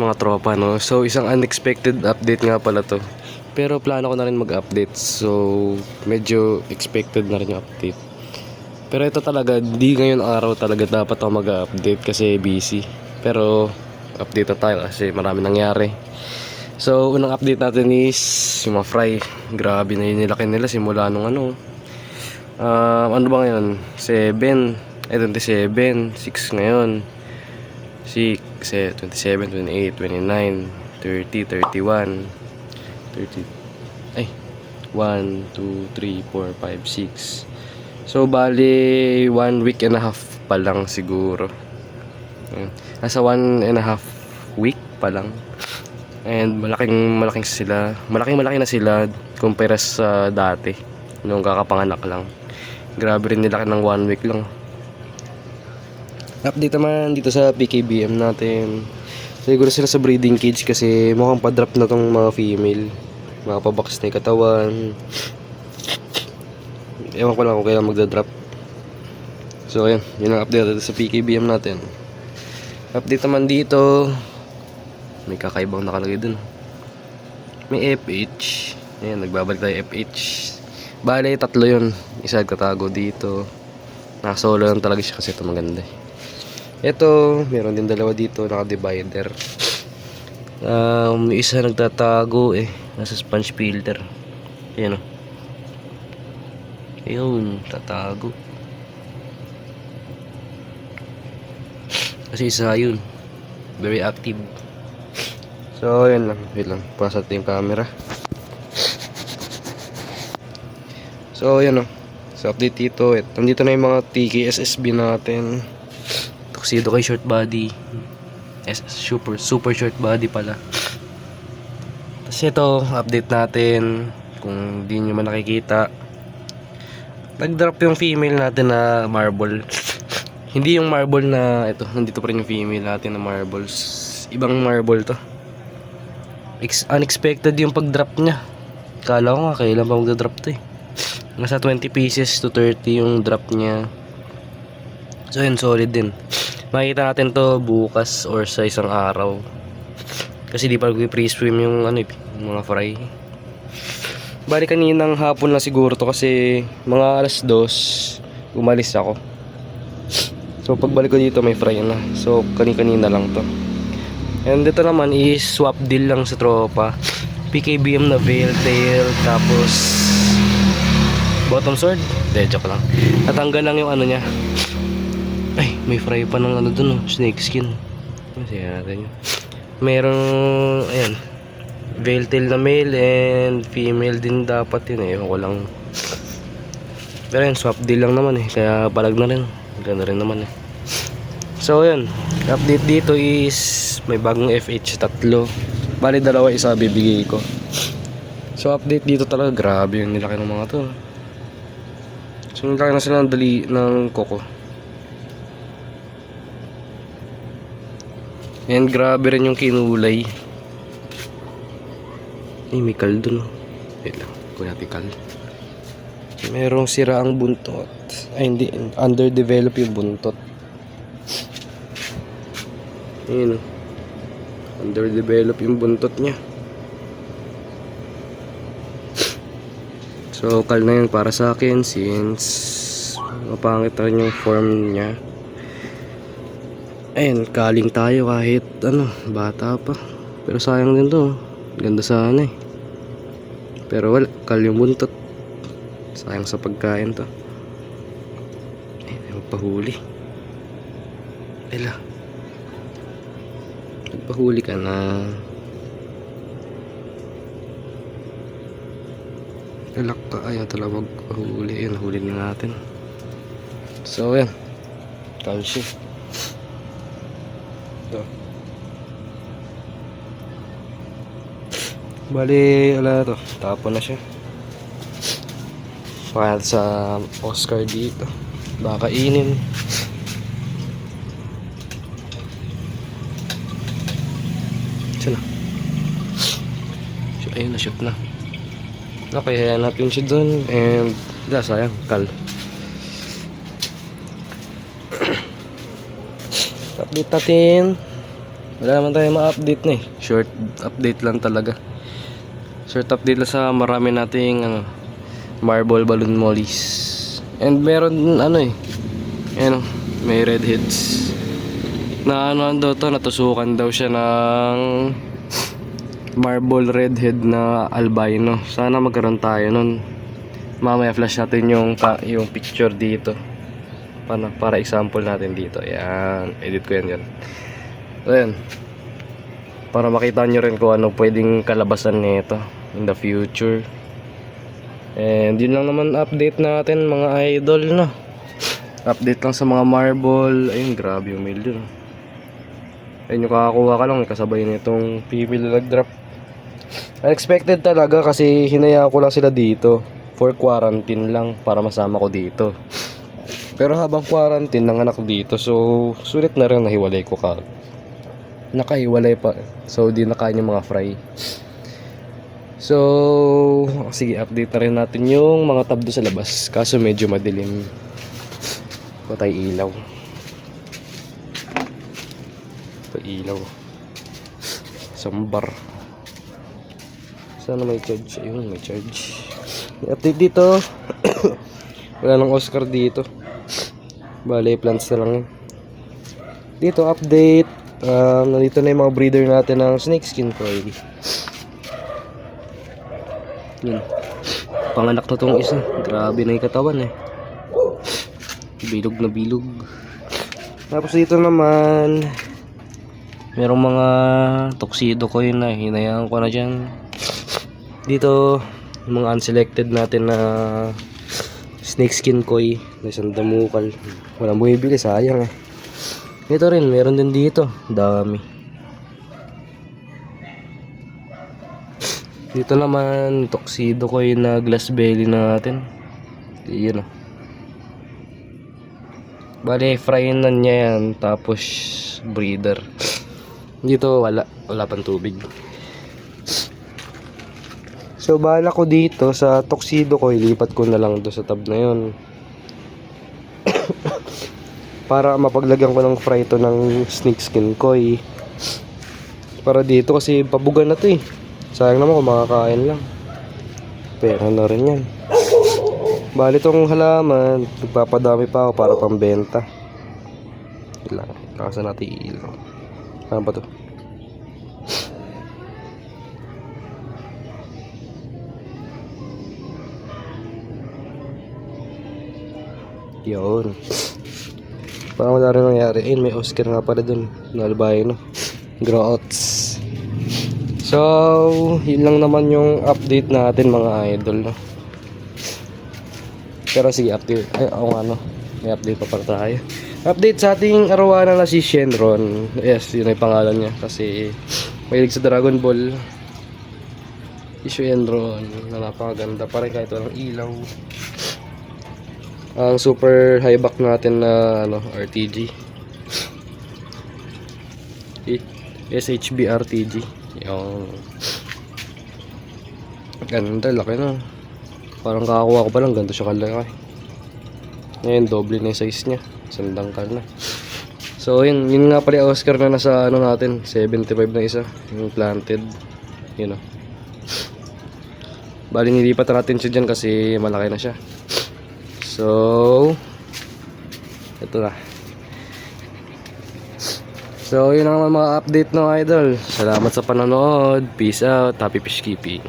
mga tropa, no? So isang unexpected update nga pala to. Pero plano ko na rin mag-update. So medyo expected na rin yung update. Pero ito talaga, di ngayon araw talaga dapat ako mag-update kasi busy. Pero update na tayo kasi marami nangyari. So unang update natin is yung mga fry. Grabe na yun nilaki nila simula nung ano. Ano ba ngayon? 27, 6 ngayon. 6, 27, 28, 29, 30, 31, 30. Ay, 1, 2, 3, 4, 5, 6. So, bali 1 week and a half pa lang siguro. Nasa 1 and a half week pa lang. And malaki na sila kumpara sa dati nung kakapanganak lang. Grabe rin nilaki ng 1 week lang. Update naman dito sa PKBM natin. Siguro sila sa breeding cage kasi mukhang pa-drop na tong mga female. Makapabox na yung katawan. Ewan ko lang kung kailan magda-drop. So ayan, yun ang update dito sa PKBM natin. Update naman dito. May kakaibang nakalagay dun. May FH. Ayan, nagbabalik tayo FH. Bale, 3 yun. Isa nagtatago dito. Nakasolo lang talaga siya kasi ito maganda. Ito, meron din 2 dito, naka-divider. Isa nagtatago nasa sponge filter. Ayan o. Ayun, tatago. Kasi isa yun. Very active. So, ayan lang. Wait lang. Pasat yung camera. So, ayan o. So, update dito. Nandito na yung mga TKSSB natin. Tuxedo kay short body. Super short body pala. Tapos ito, update natin. Kung hindi nyo man nakikita, nag-drop yung female natin na marble. Hindi yung marble na ito. Nandito pa rin yung female natin na marbles. Ibang marble to. Unexpected yung pag-drop niya. Kala ko nga kailan pa magda-drop to Nasa 20 pieces to 30 yung drop niya. So yun, solid din. Makikita natin to bukas or sa isang araw. Kasi di pa pre-swim yung mga fry. Bali kaninang hapon na siguro to kasi mga 2:00 umalis ako. So pagbalik ko dito may fry na. So kanina lang to. And dito naman is swap deal lang sa tropa. PKBM na veil tail tapos bottom sword. Joke lang. Natanggal lang yung niya. Ay, may fry pa ng dun snake skin. Kasi natin yun. Merong, ayan, veil tail na male and female din dapat yun Ewan ko lang. Pero yun, swap deal lang naman kaya balag na rin. Ganda rin naman So yun, update dito is may bagong FH 3. Bali 2 isa bibigay ko. So update dito talaga, grabe yung nilaki ng mga to. So nilaki na sila ng koko. And grabe rin yung kinulay. May kal dun Wait lang, kung natin kal. Merong sira ang buntot. Ay hindi, underdevelop yung buntot. Ayun underdevelop yung buntot niya. So kal na yun para sa akin since mapangit rin yung form niya. Ayun, kaling tayo kahit bata pa. Pero sayang din to. Ganda sana Pero wala, kal yung buntot. Sayang sa pagkain to. Magpahuli. Magpahuli ka na. Ilak ka. Ayaw talaga magpahuli. Ayun, huli na natin. So, yan. Kalsyo. Ito. Bali, wala to. Tapon na siya. Pakayat sa Oscar dito. Baka inin. Siya na. Ayun, na-shoot na. Okay, hanapin siya dun. And, sayang, kal. Update natin Wala naman tayo ma-update na eh. Short update lang talaga. Short update lang sa marami nating marble balloon mollies. And meron ayan, may redheads. Na daw to, natusukan daw siya ng marble redhead na albino. Sana magkaroon tayo nun. Mamaya flash natin yung picture dito. Para example natin dito. Ayan, edit ko yan. Ayan. Para makita nyo rin kung ano pwedeng kalabasan nito in the future. And yun lang naman update natin mga idol, no. Update lang sa mga marble. Ayun, grabe yung mail dun. Ayun yung kakakuha ka lang, kasabay nitong female na nag-drop. Unexpected talaga kasi hinayaan ko lang sila dito for quarantine lang para masama ko dito. Pero habang quarantine nanganak dito, so sulit na rin nahiwalay ko ka. Nakahiwalay pa. So di nakain yung mga fry. So sige, update na rin natin yung mga tab sa labas. Kaso medyo madilim. Patay ilaw. Patay ilaw. Sambar. Sana may charge. Ayun, may charge. Update dito. Wala nang Oscar dito. Bale, plants na lang yun. Dito, update. Nandito na yung mga breeder natin ng snakeskin coil. Yun. Panganak na tong isa. Grabe na yung katawan eh. Bilog na bilog. Tapos dito naman, merong mga tuxedo coil na hinayaan ko na dyan. Dito, mga unselected natin na snakeskin koi na isang damukal. Walang bumibili, sayang eh. Ito rin, meron din dito. Dami. Dito naman, tuxedo koi na glass belly natin. Yun o. Bale, fryin na niya yan. Tapos, breeder. Dito, wala pang tubig. So bala ko dito sa tuxedo ko, ilipat ko na lang do sa tab na yon. Para mapaglagyan ko ng fry to ng snakeskin koi. Para dito kasi pabugan na to eh. Sayang naman kung makakain lang. Pera na rin yan. Bali tong halaman, nagpapadami pa ako para pambenta. Ilang, kasa natin ilaw. Ano ba to? Yun. Parang wala rin nangyari. Ayun, may Oscar nga pala dun. Nalbayo, no? Growouts. So, yun lang naman yung update natin mga idol, no? Pero sige, update. Ay, may update pa para tayo. Update sa ating arawana na si Shenron. Yes, yun ay pangalan niya. Kasi, mahilig sa Dragon Ball. Si Shenron. Na napakaganda. Parang kahit walang ilaw. Ang super high back natin na RTG. SHB RTG. Yung ganda, laki na. Parang kakakuha ko pa lang, ganito siya kalaki. Ngayon, doble na yung size niya. Sandangkal na. So, yun nga pala yung Oscar na nasa natin, 75 na isa. Yung planted. Yun o. Bali, nilipat natin siya dyan kasi malaki na siya. So, ito na. So, yun ang mga update no idol. Salamat sa panonood. Peace out. Happy fish keeping.